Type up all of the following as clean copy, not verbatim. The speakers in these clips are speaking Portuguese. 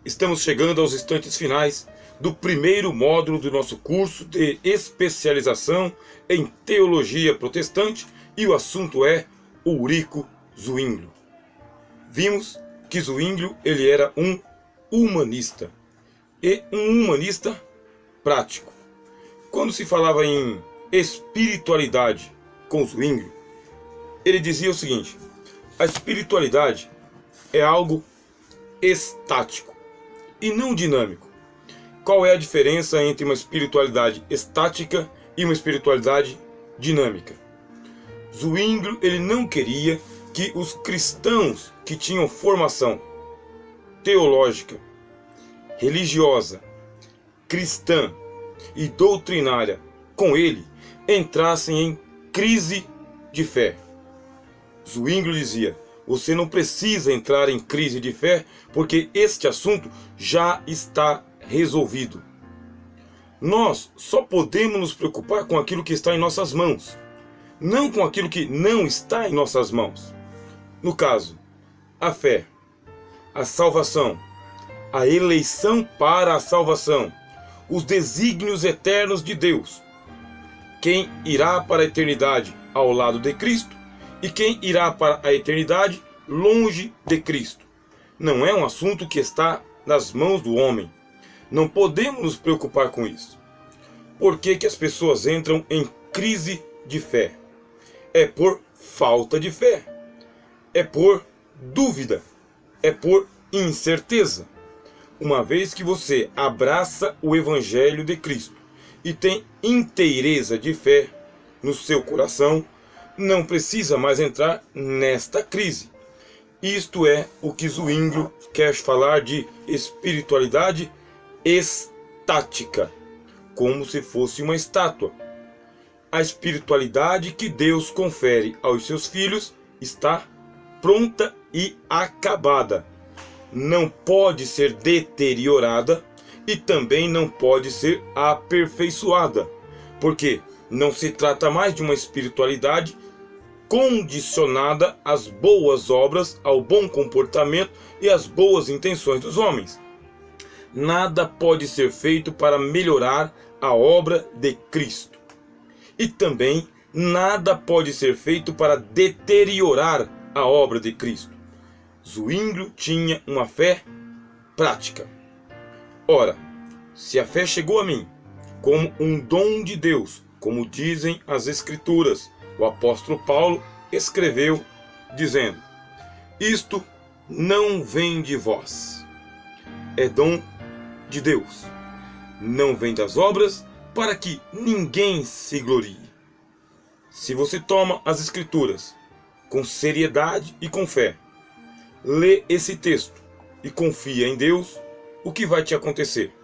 Estamos chegando aos instantes finais do primeiro módulo do nosso curso de especialização em teologia protestante e o assunto é Ulrico Zwinglio. Vimos que Zwinglio ele era um humanista e um humanista prático. Quando se falava em espiritualidade com Zwinglio, ele dizia o seguinte: a espiritualidade é algo estático e não dinâmico. Qual é a diferença entre uma espiritualidade estática e uma espiritualidade dinâmica? Zwinglio ele não queria que os cristãos que tinham formação teológica, religiosa, cristã e doutrinária com ele entrassem em crise de fé. Zwinglio dizia: você não precisa entrar em crise de fé, porque este assunto já está resolvido. Nós só podemos nos preocupar com aquilo que está em nossas mãos, não com aquilo que não está em nossas mãos. No caso, a fé, a salvação, a eleição para a salvação, os desígnios eternos de Deus, quem irá para a eternidade ao lado de Cristo e quem irá para a eternidade longe de Cristo. Não é um assunto que está nas mãos do homem. Não podemos nos preocupar com isso. Por que que as pessoas entram em crise de fé? É por falta de fé. É por dúvida. É por incerteza. Uma vez que você abraça o Evangelho de Cristo e tem inteireza de fé no seu coração, não precisa mais entrar nesta crise. Isto é o que Zwinglio quer falar de espiritualidade estática, como se fosse uma estátua. A espiritualidade que Deus confere aos seus filhos está pronta e acabada. Não pode ser deteriorada e também não pode ser aperfeiçoada, porque não se trata mais de uma espiritualidade condicionada às boas obras, ao bom comportamento e às boas intenções dos homens. Nada pode ser feito para melhorar a obra de Cristo. E também nada pode ser feito para deteriorar a obra de Cristo. Zwinglio tinha uma fé prática. Ora, se a fé chegou a mim como um dom de Deus, como dizem as Escrituras, o apóstolo Paulo escreveu dizendo: isto não vem de vós, é dom de Deus, não vem das obras, para que ninguém se glorie. Se você toma as Escrituras com seriedade e com fé, lê esse texto e confia em Deus, o que vai te acontecer?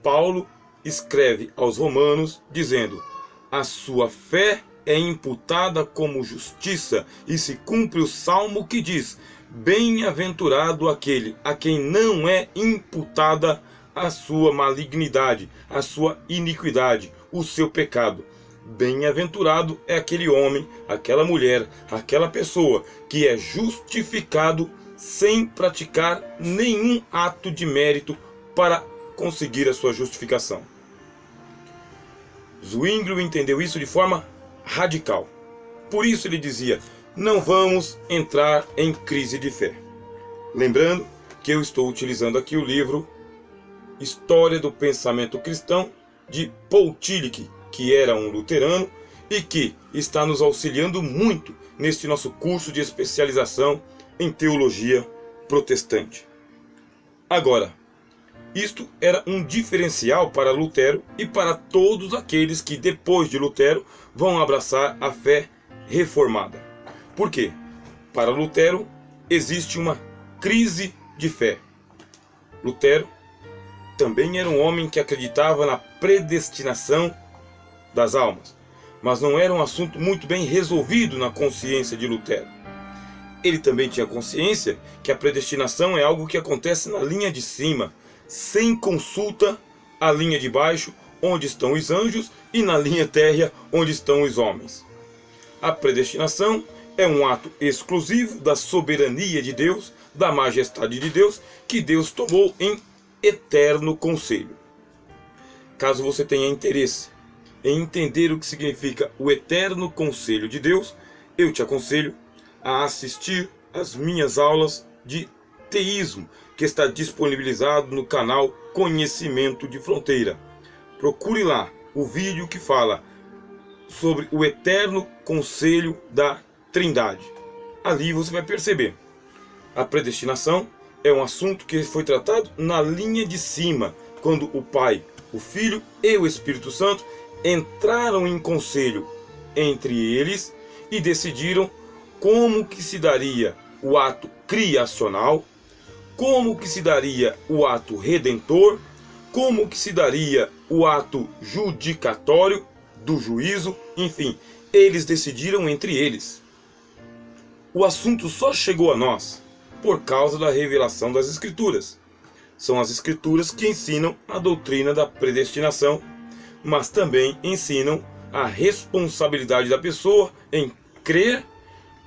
Paulo escreve aos Romanos dizendo: a sua fé é imputada como justiça, e se cumpre o salmo que diz: bem-aventurado aquele a quem não é imputada a sua malignidade, a sua iniquidade, o seu pecado. Bem-aventurado é aquele homem, aquela mulher, aquela pessoa que é justificado sem praticar nenhum ato de mérito para conseguir a sua justificação. Zwinglio entendeu isso de forma radical. Por isso ele dizia: não vamos entrar em crise de fé. Lembrando que eu estou utilizando aqui o livro História do Pensamento Cristão, de Paul Tillich, que era um luterano e que está nos auxiliando muito neste nosso curso de especialização em teologia protestante. Agora, isto era um diferencial para Lutero e para todos aqueles que depois de Lutero vão abraçar a fé reformada. Por quê? Para Lutero existe uma crise de fé. Lutero também era um homem que acreditava na predestinação das almas, mas não era um assunto muito bem resolvido na consciência de Lutero. Ele também tinha consciência que a predestinação é algo que acontece na linha de cima, sem consulta à linha de baixo, onde estão os anjos, e na linha térrea, onde estão os homens. A predestinação é um ato exclusivo da soberania de Deus da majestade de Deus, que Deus tomou em eterno conselho. Caso você tenha interesse em entender o que significa o eterno conselho de Deus, eu te aconselho a assistir às minhas aulas de teísmo, que está disponibilizado no canal Conhecimento de Fronteira. Procure lá o vídeo que fala sobre o eterno conselho da Trindade. Ali você vai perceber. A predestinação é um assunto que foi tratado na linha de cima, quando o Pai, o Filho e o Espírito Santo entraram em conselho entre eles e decidiram como que se daria o ato criacional, como que se daria o ato redentor, como que se daria o ato judicatório do juízo, enfim, eles decidiram entre eles. O assunto só chegou a nós por causa da revelação das Escrituras. São as Escrituras que ensinam a doutrina da predestinação, mas também ensinam a responsabilidade da pessoa em crer,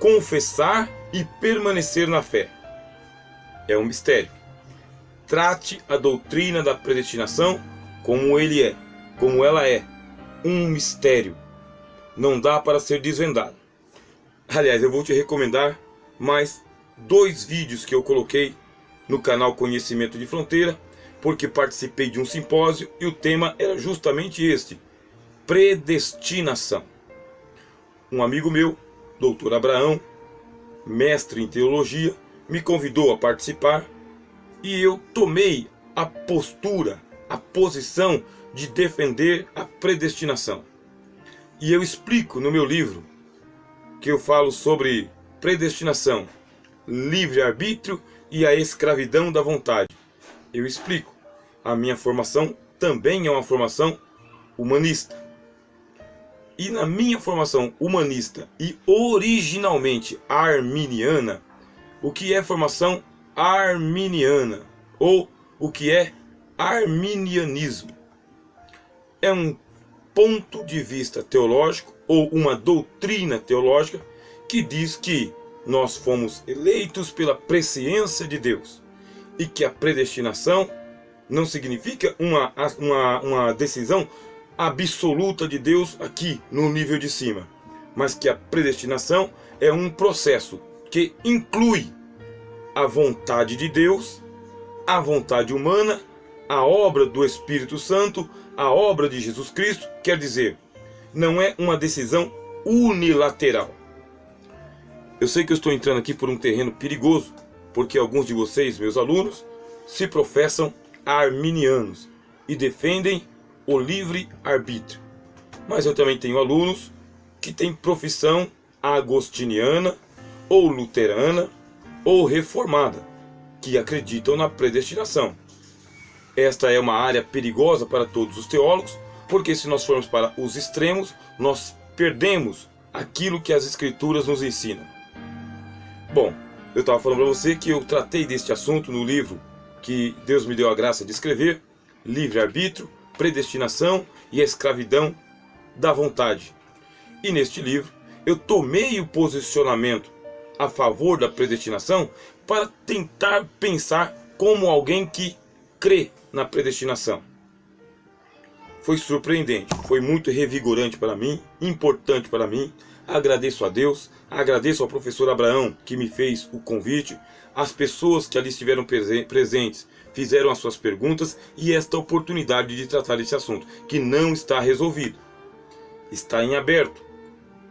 confessar e permanecer na fé. É um mistério. Trate a doutrina da predestinação como ela é, um mistério. Não dá para ser desvendado. Aliás, eu vou te recomendar mais 2 vídeos que eu coloquei no canal Conhecimento de Fronteira, porque participei de um simpósio e o tema era justamente este: predestinação. Um amigo meu, Dr. Abraão, mestre em teologia, me convidou a participar e eu tomei a postura, a posição de defender a predestinação. E eu explico no meu livro, que eu falo sobre predestinação, livre-arbítrio e a escravidão da vontade. Eu explico. A minha formação também é uma formação humanista. E na minha formação humanista e originalmente arminiana, o que é formação arminiana ou o que é arminianismo? É um ponto de vista teológico ou uma doutrina teológica que diz que nós fomos eleitos pela presciência de Deus e que a predestinação não significa uma decisão absoluta de Deus aqui no nível de cima, mas que a predestinação é um processo que inclui a vontade de Deus, a vontade humana, a obra do Espírito Santo, a obra de Jesus Cristo. Quer dizer, não é uma decisão unilateral. Eu sei que eu estou entrando aqui por um terreno perigoso, porque alguns de vocês, meus alunos, se professam arminianos e defendem o livre-arbítrio. Mas eu também tenho alunos que têm profissão agostiniana, ou luterana, ou reformada, que acreditam na predestinação. Esta é uma área perigosa para todos os teólogos, porque se nós formos para os extremos, nós perdemos aquilo que as Escrituras nos ensinam. Bom, eu estava falando para você que eu tratei deste assunto no livro que Deus me deu a graça de escrever, Livre-Arbítrio, Predestinação e a Escravidão da Vontade. E neste livro eu tomei o posicionamento a favor da predestinação para tentar pensar como alguém que crê na predestinação. Foi surpreendente, foi muito revigorante para mim, importante para mim. Agradeço a Deus, agradeço ao professor Abraão que me fez o convite, as pessoas que ali estiveram presentes fizeram as suas perguntas e esta oportunidade de tratar esse assunto, que não está resolvido. Está em aberto.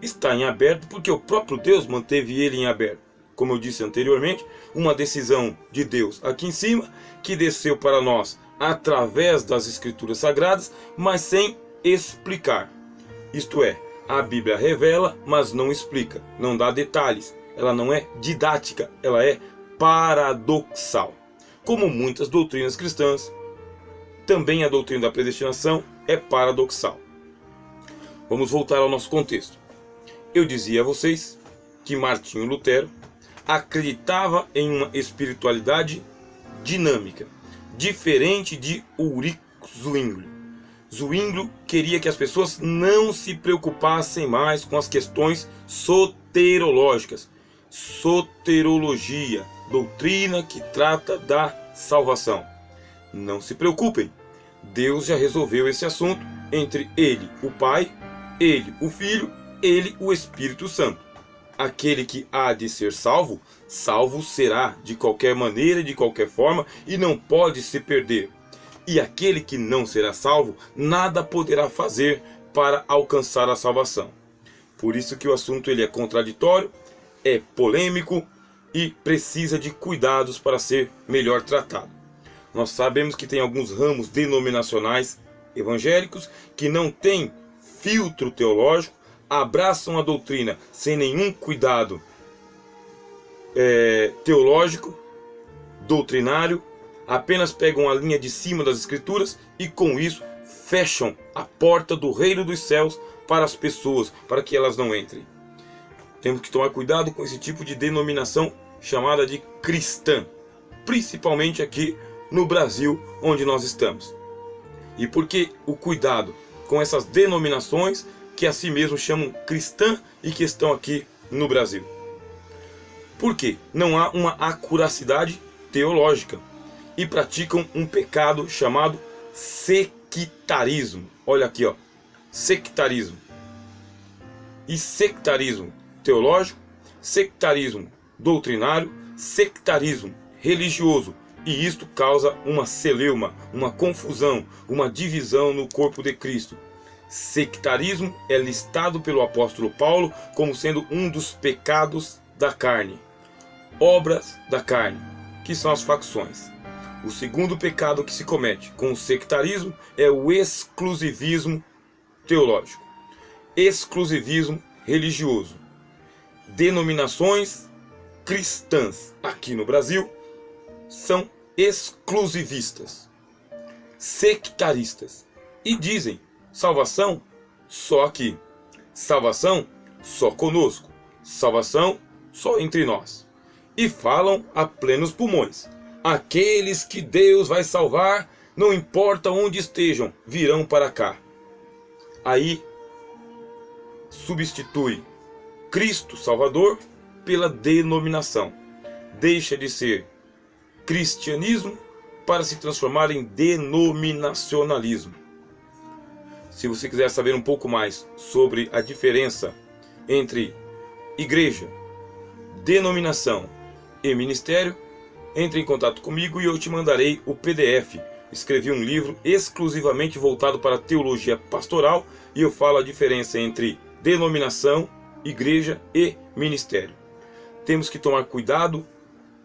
Está em aberto porque o próprio Deus manteve ele em aberto. Como eu disse anteriormente, uma decisão de Deus aqui em cima, que desceu para nós através das Escrituras Sagradas, mas sem explicar. Isto é, a Bíblia revela, mas não explica, não dá detalhes. Ela não é didática, ela é paradoxal. Como muitas doutrinas cristãs, também a doutrina da predestinação é paradoxal. Vamos voltar ao nosso contexto. Eu dizia a vocês que Martinho Lutero acreditava em uma espiritualidade dinâmica, diferente de Ulrico Zwinglio. Zwinglio queria que as pessoas não se preocupassem mais com as questões soterológicas, soterologia, doutrina que trata da salvação. Não se preocupem, Deus já resolveu esse assunto entre Ele, o Pai, Ele, o Filho, Ele, o Espírito Santo. Aquele que há de ser salvo, salvo será de qualquer maneira e de qualquer forma e não pode se perder. E aquele que não será salvo, nada poderá fazer para alcançar a salvação. Por isso que o assunto ele é contraditório, é polêmico e precisa de cuidados para ser melhor tratado. Nós sabemos que tem alguns ramos denominacionais evangélicos que não têm filtro teológico, abraçam a doutrina sem nenhum cuidado teológico, doutrinário, apenas pegam a linha de cima das escrituras e com isso fecham a porta do reino dos céus para as pessoas, para que elas não entrem. Temos que tomar cuidado com esse tipo de denominação chamada de cristã, principalmente aqui no Brasil, onde nós estamos. E por que o cuidado com essas denominações que a si mesmo chamam cristã e que estão aqui no Brasil? Porque não há uma acuracidade teológica e praticam um pecado chamado sectarismo. Olha aqui, ó, sectarismo. E sectarismo teológico, sectarismo doutrinário, sectarismo religioso. E isto causa uma celeuma, uma confusão, uma divisão no corpo de Cristo. Sectarismo é listado pelo apóstolo Paulo como sendo um dos pecados da carne, obras da carne, que são as facções. O segundo pecado que se comete com o sectarismo é o exclusivismo teológico, exclusivismo religioso. Denominações cristãs aqui no Brasil são exclusivistas, sectaristas e dizem salvação só aqui, salvação só conosco, salvação só entre nós. E falam a plenos pulmões: aqueles que Deus vai salvar, não importa onde estejam, virão para cá. Aí substitui Cristo Salvador pela denominação. Deixa de ser cristianismo para se transformar em denominacionalismo. Se você quiser saber um pouco mais sobre a diferença entre igreja, denominação e ministério, entre em contato comigo e eu te mandarei o PDF. Escrevi um livro exclusivamente voltado para a teologia pastoral e eu falo a diferença entre denominação, igreja e ministério. Temos que tomar cuidado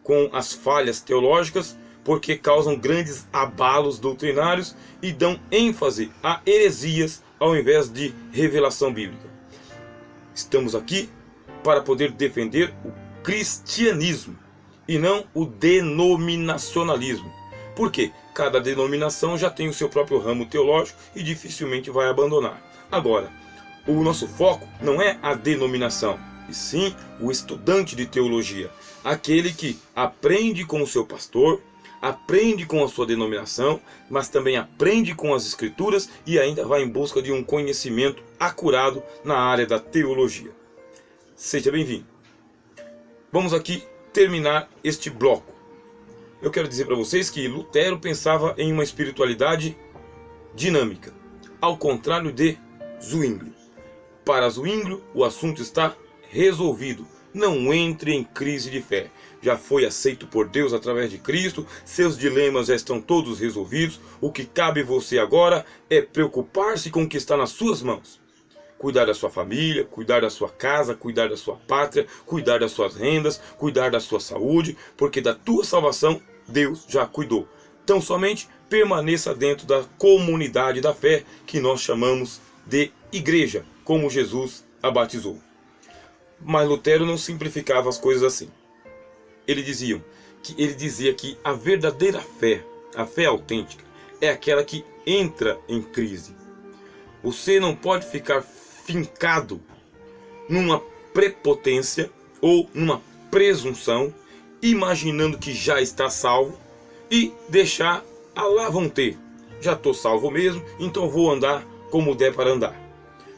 com as falhas teológicas, porque causam grandes abalos doutrinários e dão ênfase a heresias ao invés de revelação bíblica. Estamos aqui para poder defender o cristianismo e não o denominacionalismo. Porque cada denominação já tem o seu próprio ramo teológico e dificilmente vai abandonar. Agora, o nosso foco não é a denominação, e sim o estudante de teologia, aquele que aprende com o seu pastor, aprende com a sua denominação, mas também aprende com as escrituras e ainda vai em busca de um conhecimento acurado na área da teologia. Seja bem-vindo. Vamos aqui terminar este bloco. Eu quero dizer para vocês que Lutero pensava em uma espiritualidade dinâmica, ao contrário de Zwinglio. Para Zwinglio, o assunto está resolvido. Não entre em crise de fé. Já foi aceito por Deus através de Cristo, seus dilemas já estão todos resolvidos. O que cabe a você agora é preocupar-se com o que está nas suas mãos. Cuidar da sua família, cuidar da sua casa, cuidar da sua pátria, cuidar das suas rendas, cuidar da sua saúde, porque da tua salvação Deus já cuidou. Então somente permaneça dentro da comunidade da fé que nós chamamos de igreja, como Jesus a batizou. Mas Lutero não simplificava as coisas assim. Ele dizia que a verdadeira fé, a fé autêntica, é aquela que entra em crise. Você não pode ficar fincado numa prepotência ou numa presunção, imaginando que já está salvo e deixar lá vão ter. Já estou salvo mesmo, então vou andar como der para andar.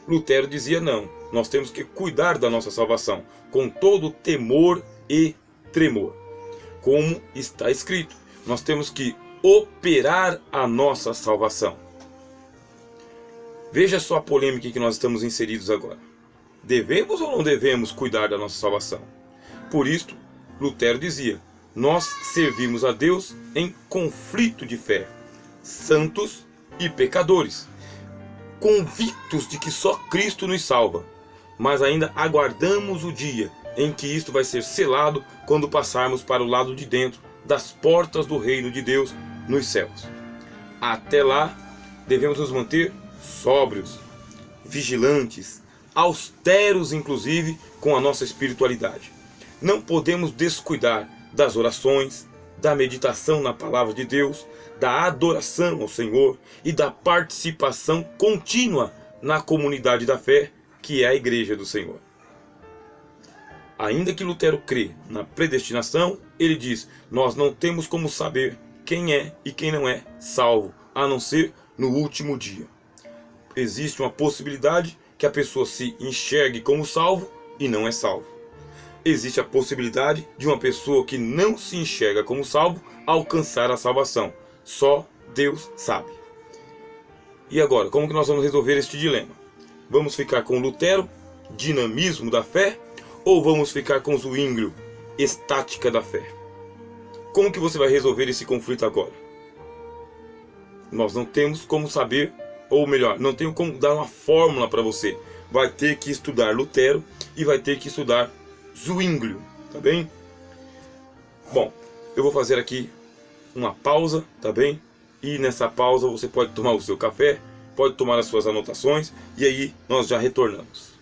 Lutero dizia não, nós temos que cuidar da nossa salvação com todo temor e tremor. como está escrito. Nós temos que operar a nossa salvação. Veja só a polêmica em que nós estamos inseridos agora. Devemos ou não devemos cuidar da nossa salvação? Por isto, Lutero dizia: nós servimos a Deus em conflito de fé, santos e pecadores, convictos de que só Cristo nos salva, mas ainda aguardamos o dia em que isto vai ser selado quando passarmos para o lado de dentro das portas do reino de Deus nos céus. Até lá, devemos nos manter sóbrios, vigilantes, austeros inclusive com a nossa espiritualidade. Não podemos descuidar das orações, da meditação na palavra de Deus, da adoração ao Senhor e da participação contínua na comunidade da fé, que é a igreja do Senhor. Ainda que Lutero crê na predestinação, ele diz: nós não temos como saber quem é e quem não é salvo, a não ser no último dia. Existe uma possibilidade que a pessoa se enxergue como salvo e não é salvo. Existe a possibilidade de uma pessoa que não se enxerga como salvo alcançar a salvação. Só Deus sabe. E agora, como que nós vamos resolver este dilema? Vamos ficar com Lutero, dinamismo da fé, ou vamos ficar com Zwinglio, estática da fé? Como que você vai resolver esse conflito agora? Nós não temos como saber, ou melhor, não tenho como dar uma fórmula para você. Vai ter que estudar Lutero e vai ter que estudar Zwinglio, tá bem? Bom, eu vou fazer aqui uma pausa, tá bem? E nessa pausa você pode tomar o seu café, pode tomar as suas anotações e aí nós já retornamos.